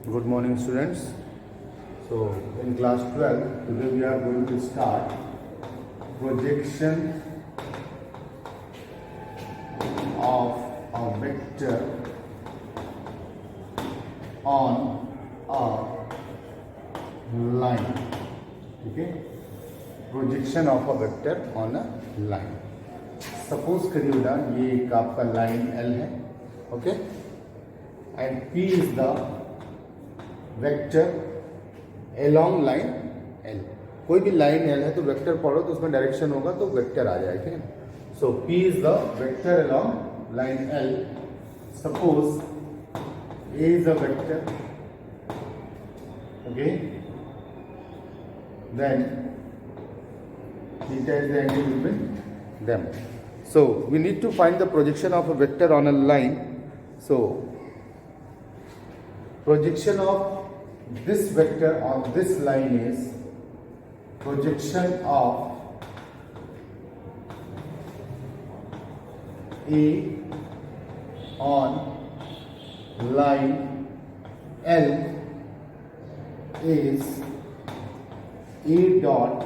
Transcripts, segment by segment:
Good morning, students. So, in class 12, today we are going to start projection of a vector on a line. Okay? Projection of a vector on a line. Suppose करिए बेटा ये एक आपका line L है, okay? And P is the vector along line L. कोई भी line L है तो वेक्टर पढ़ो तो उसमें डायरेक्शन होगा तो वेक्टर आ जाएगा, ठीक है. सो P is the vector along line L. Suppose A is a vector, okay, then theta is the angle between them. So we need to find the projection of a vector on a line. So projection of this vector on this line is projection of A on line L is A dot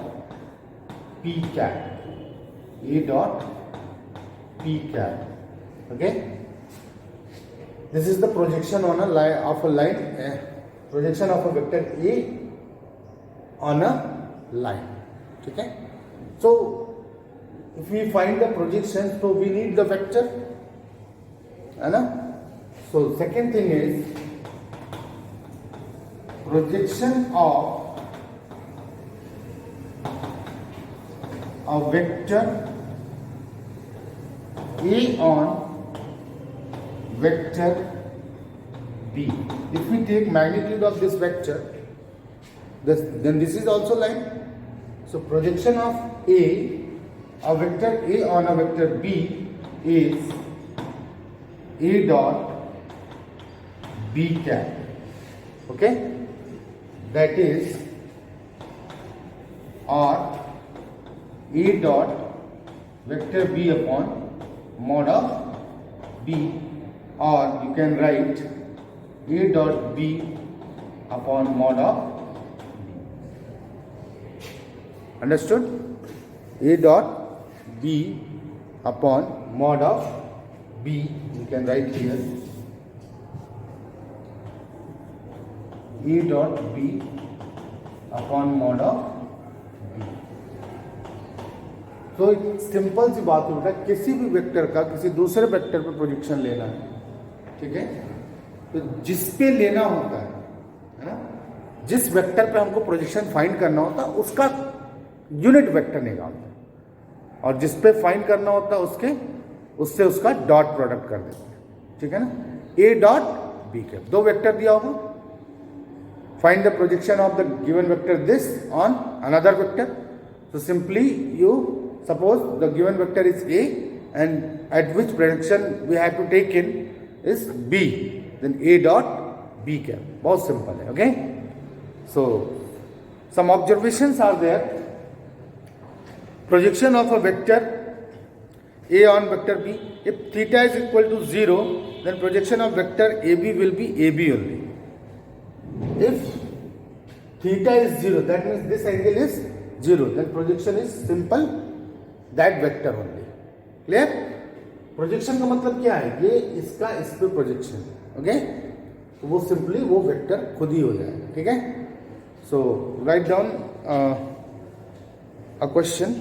P cap. A dot P cap. Okay? This is the projection on a line of a line. Projection of a vector A on a line. Okay? So if we find the projection, so we need the vector. So second thing is projection of a vector A on vector B. If we take magnitude of this vector, then this is also line. So projection of a vector A on a vector B is A dot B cap. Okay? That is or A dot vector B upon mod of B, or you can write A dot B upon mod of B. Understood? A dot B upon mod of B, you can write here A dot B upon mod of B. तो एक simple सी बात होता है, किसी भी vector का किसी दूसरे वेक्टर पे प्रोजेक्शन लेना है, ठीक है, तो जिस पे लेना होता है ना, जिस वेक्टर पे हमको प्रोजेक्शन फाइंड करना होता है उसका यूनिट वेक्टर निकालते हैं, और जिस पे फाइंड करना होता है उससे उसका डॉट प्रोडक्ट कर देते हैं, ठीक है ना. ए डॉट बी कैप, दो वेक्टर दिया होगा, find the projection of the given vector this on another vector. So simply you suppose the given vector is A and at which projection we have to take in is B, then A dot B cap. बहुत simple है, okay? So some observations are there. Projection of a vector A on vector B. If theta is equal to 0, then projection of vector AB will be AB only. If theta is 0, that means this angle is 0, then projection is simple that vector only. Clear? Projection का मतलब क्या है, ये इसका इस पे projection, okay, तो वो सिंपली वो वेक्टर खुद ही हो जाएगा, ठीक है. So write down a question.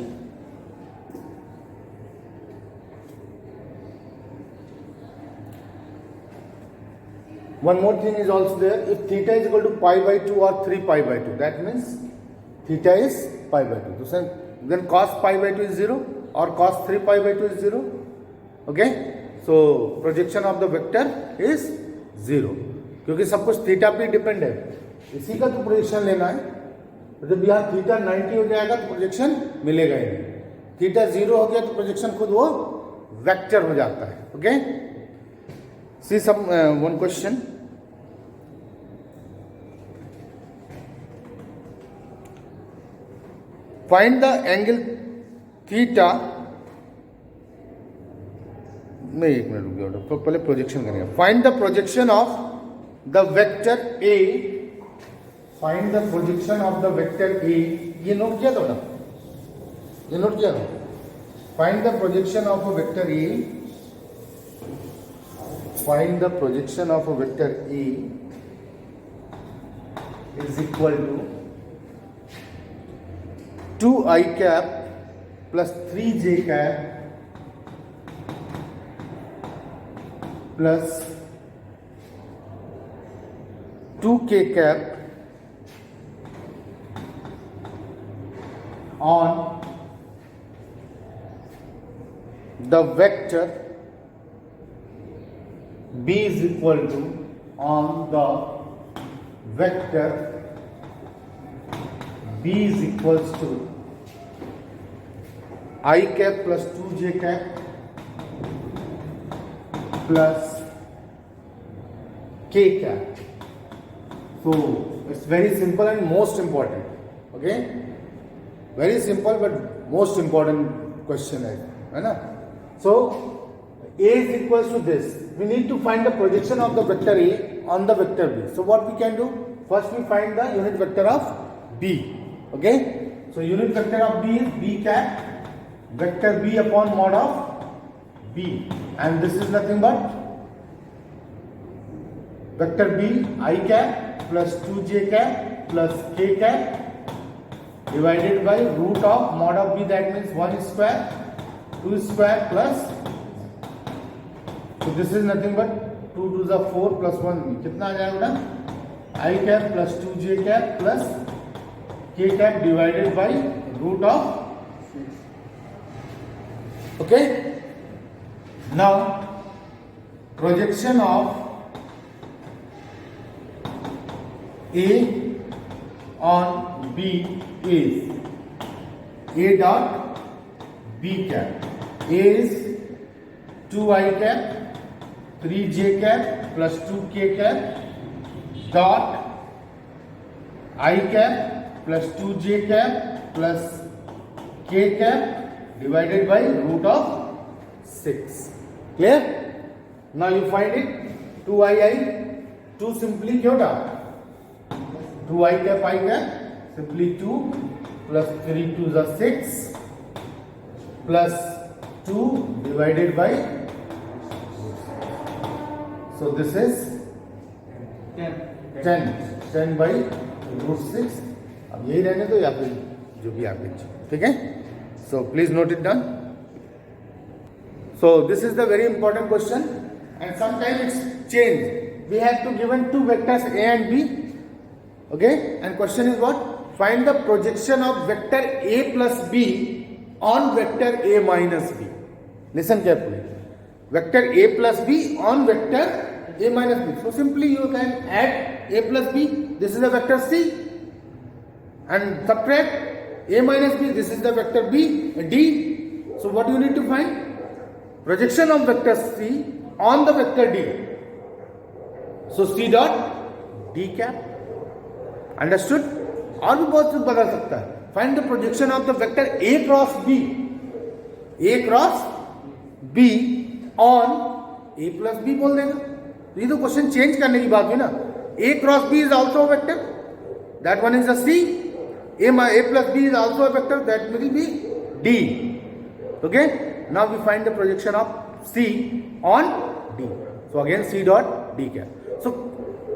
One more thing is also there. If theta is equal to pi by 2 or 3 pi by 2, that means theta is pi by 2. So then cos pi by 2 is 0 or cos 3 pi by 2 is 0. Okay? So projection of the vector is 0. क्योंकि सब कुछ theta पे depend है, इसी का तो projection लेना है. तो जब यहाँ थीटा 90 हो जाएगा तो प्रोजेक्शन मिलेगा ही नहीं. थीटा 0 हो गया तो प्रोजेक्शन खुद वो वेक्टर हो जाता है. Okay? See some one question. Find the angle theta में, एक मिनट रुक जाओ, पहले प्रोजेक्शन करेंगे. Find the projection of the vector A, find the projection of the vector A, ये नोट किया था ना, ये नोट किया था, find the projection of a vector A, find the projection of a vector A is equal to 2i cap plus 3j cap plus 2k cap on the vector b is equal to on the vector b is equals to I cap plus 2j cap plus k cap. So it's very simple and most important. Okay, very simple but most important question है ना. So a is equals to this. We need to find the projection of the vector a on the vector b. So what we can do? First we find the unit vector of b. Okay. So unit vector of b is b cap vector b upon mod of b, and this is nothing but vector b I cap plus 2j cap plus k cap divided by root of mod of b, that means 1 square 2 square plus, so this is nothing but 2 to the 4 plus 1, कितना आ जाएगा ना, I cap plus 2j cap plus k cap divided by root of 6. Okay. Now projection of A on B is A dot B cap. A is 2i cap 3j cap plus 2k cap dot I cap plus 2j cap plus k cap divided by root of 6. Clear? Now you find it. 2i, 2 simply क्या होता? 2i cap simply 2 plus 3 to the 6 plus 2 divided by, so this is 10 by root 6. अब यही रहने दो या फिर जो भी आप लिखो, ठीक है. So please note it down. So this is the very important question, and sometimes it's changed. We have to given two vectors a and b. Okay, and question is what? Find the projection of vector a plus b on vector a minus b. Listen carefully. Vector a plus b on vector a minus b. So simply you can add a plus b. This is the vector c, and subtract a minus b. This is the vector b d. So what do you need to find? Projection of vector c on the vector d. So c dot d cap. Understood? और भी बहुत कुछ बदल सकता है. Find the projection of the vector a cross b. A cross b on a plus b बोल देगा. तो ये तो क्वेश्चन चेंज करने की बात हुई ना. A cross b is also a vector. That one is a c. A plus b is also a vector. That will be d. Okay. Now we find the projection of c on d. So again c dot d cap. So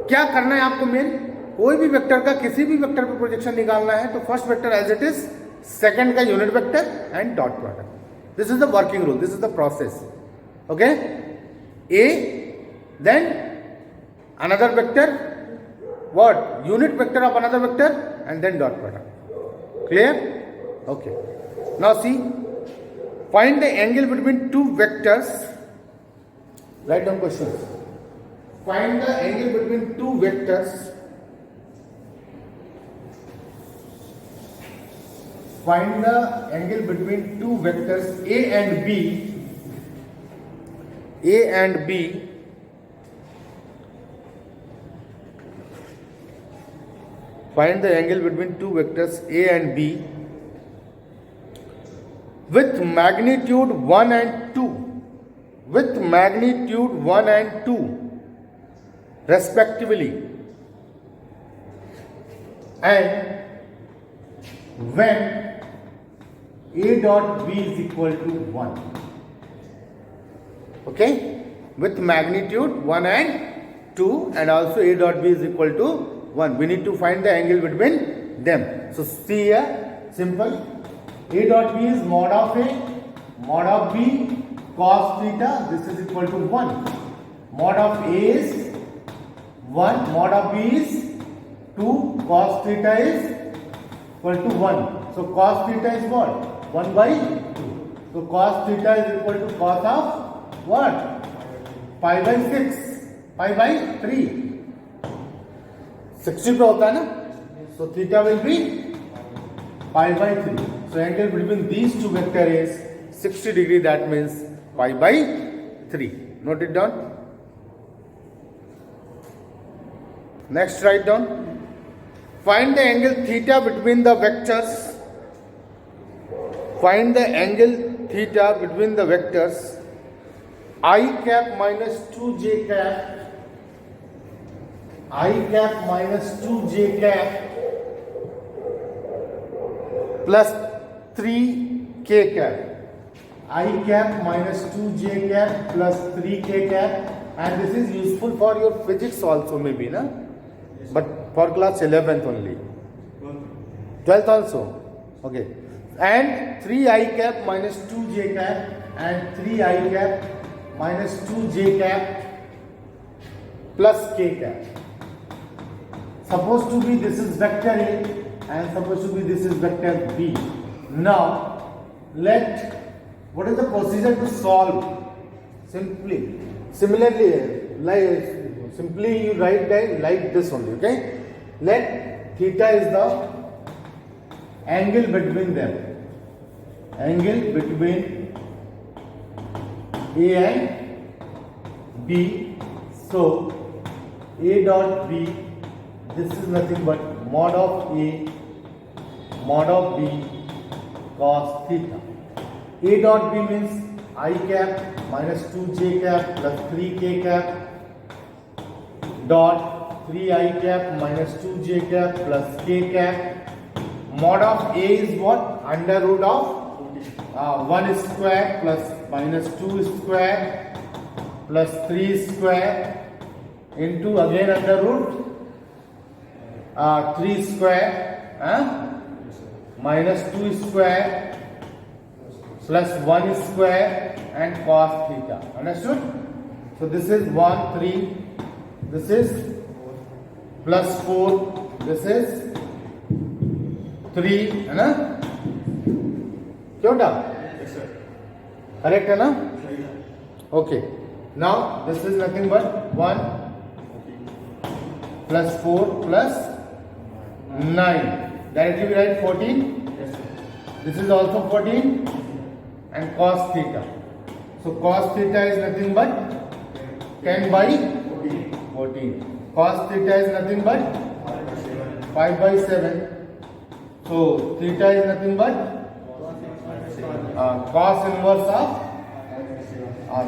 क्या करना है आपको main? कोई भी vector का किसी भी vector पर प्रोजेक्शन निकालना है तो first vector as it is, second का unit vector and dot product. This is the working rule, this is the process. Okay. A, then another vector, what, unit vector of another vector and then dot product. Clear? Okay. Now see, find the angle between two vectors. Write down question. Find the angle between two vectors. Find the angle between two vectors A and B. A and B. Find the angle between two vectors A and B with magnitude 1 and 2. With magnitude 1 and 2. respectively, and when A dot B is equal to 1. Okay, with magnitude 1 and 2, and also A dot B is equal to 1. We need to find the angle between them. So see here, simple. A dot B is mod of A, mod of B, cos theta, this is equal to 1. Mod of A is 1, mod of B is 2, cos theta is equal to 1. So cos theta is what? 1 by 2. So cos theta is equal to cos of what? Pi by 6, pi by 3. 60 पे होता है ना? So theta will be pi by 3. So angle between these two vectors is 60 degree. That means pi by 3. Note it down. Next, write down. Find the angle theta between the vectors. Find the angle theta between the vectors I cap minus 2j cap, I cap minus 2j cap plus 3k cap, I cap minus 2j cap plus 3k cap, and this is useful for your physics also maybe, na? But for class 11th only. 12th also. Okay. And 3i cap minus 2j cap and 3i cap minus 2j cap plus k cap. Supposed to be this is vector A and supposed to be this is vector B. Now, what is the procedure to solve? Similarly, simply you write down like this only, okay? Let theta is the angle between them. Angle between A and B. So, A dot B, this is nothing but mod of A, mod of B, cos theta. A dot B means I cap minus 2j cap plus 3k cap dot 3i cap minus 2j cap plus k cap. Mod of A is what? Under root of 1 square plus minus 2 square plus 3 square into again under root 3 square minus 2 square plus 1 square and cos theta. Understood? So this is 1, 3, this is plus 4, this is 3, है ना? क्यों डा? Correct है ना? Okay. Now this is nothing but 1 plus 4 plus 9. Directly we write 14. This is also 14 and cos theta. So cos theta is nothing but 10 by 14. Cos theta is nothing but 5 by 7. So theta is nothing but cos inverse of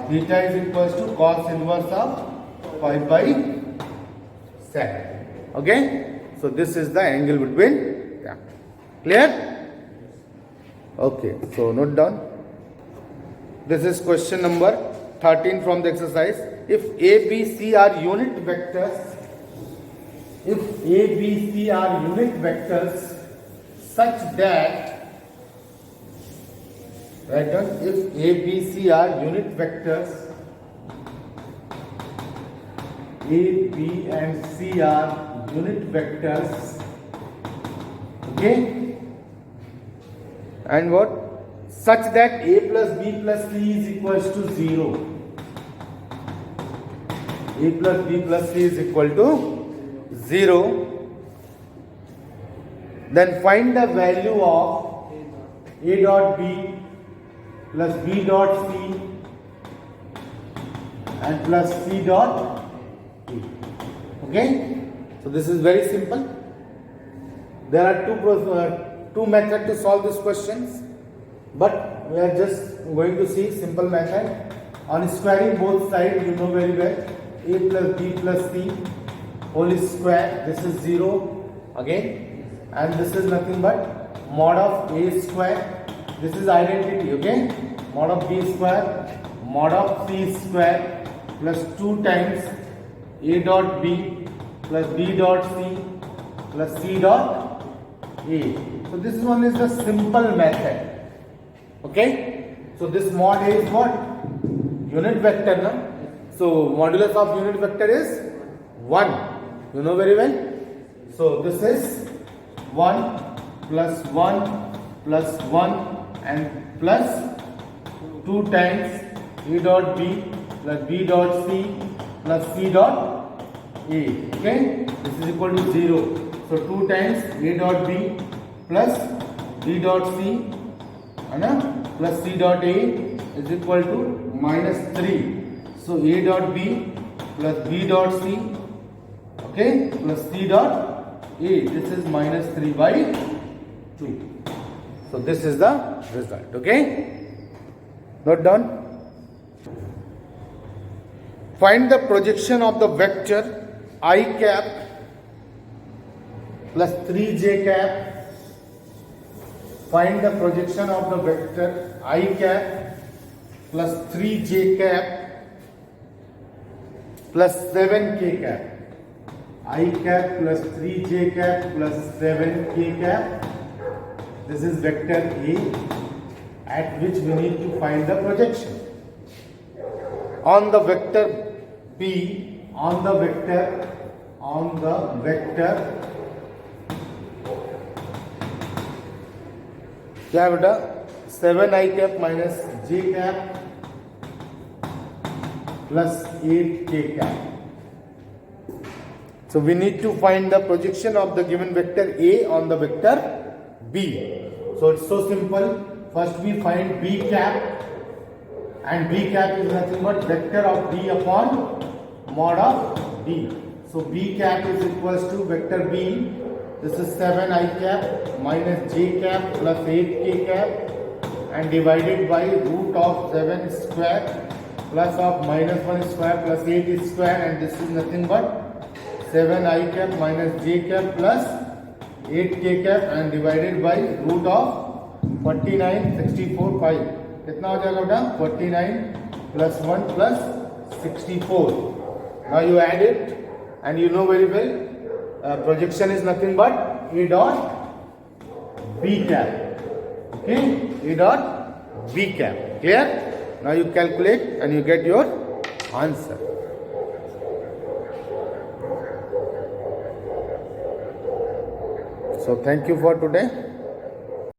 theta is equals to cos inverse of 5 by 7. Okay? So this is the angle between them. Clear? Okay. So note down. This is question number 13 from the exercise. If A, B, C are unit vectors, if A, B, C are unit vectors such that, write down, if A, B, C are unit vectors, A, B and C are unit vectors, okay, and what? Such that A plus B plus C is equals to 0. A plus B plus C is equal to 0. Then find the value of A dot B plus B dot C and plus C dot A. Okay? So this is very simple. There are two methods to solve these questions, but we are just going to see simple method. On squaring both sides, you know very well. a plus b plus c whole square. This is 0 again, and this is nothing but mod of a square. This is identity, okay? Mod of b square mod of c square plus 2 times a dot b plus b dot c plus c dot a. So this one is the simple method, okay? So this mod A is what? Unit vector, na? So modulus of unit vector is 1. You know very well. So this is 1 plus 1 plus 1 and plus 2 times a dot b plus b dot c plus c dot a. Okay? This is equal to 0. So 2 times a dot b plus b dot c plus c dot a is equal to minus 3. So a dot b plus b dot c, okay, plus c dot a. This is minus 3 by 2. So this is the result, okay? Note down. Find the projection of the vector I cap plus 3j cap. Find the projection of the vector I cap plus 3j cap plus 7k cap. I cap plus 3j cap plus 7k cap. This is vector A at which we need to find the projection. On the vector B, on the vector क्या बेटा 7i cap minus j cap plus 8k cap. So we need to find the projection of the given vector A on the vector B. So it's so simple. First we find B cap, and B cap is nothing but vector of B upon mod of B. So B cap is equals to vector B. This is 7i cap minus j cap plus 8k cap and divided by root of 7 square plus of minus 1 square plus 8 square, and this is nothing but 7i cap minus j cap plus 8k cap and divided by root of 49 64 5. कितना हो जाएगा बेटा? 49 plus 1 plus 64. Now you add it and you know very well. Projection is nothing but A dot B cap. Okay, A dot B cap. Clear? Now you calculate and you get your answer. So thank you for today.